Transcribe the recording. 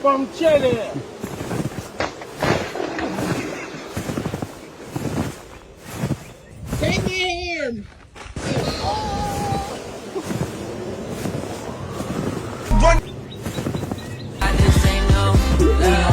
From Chile. Take my hand. I just ain't no love.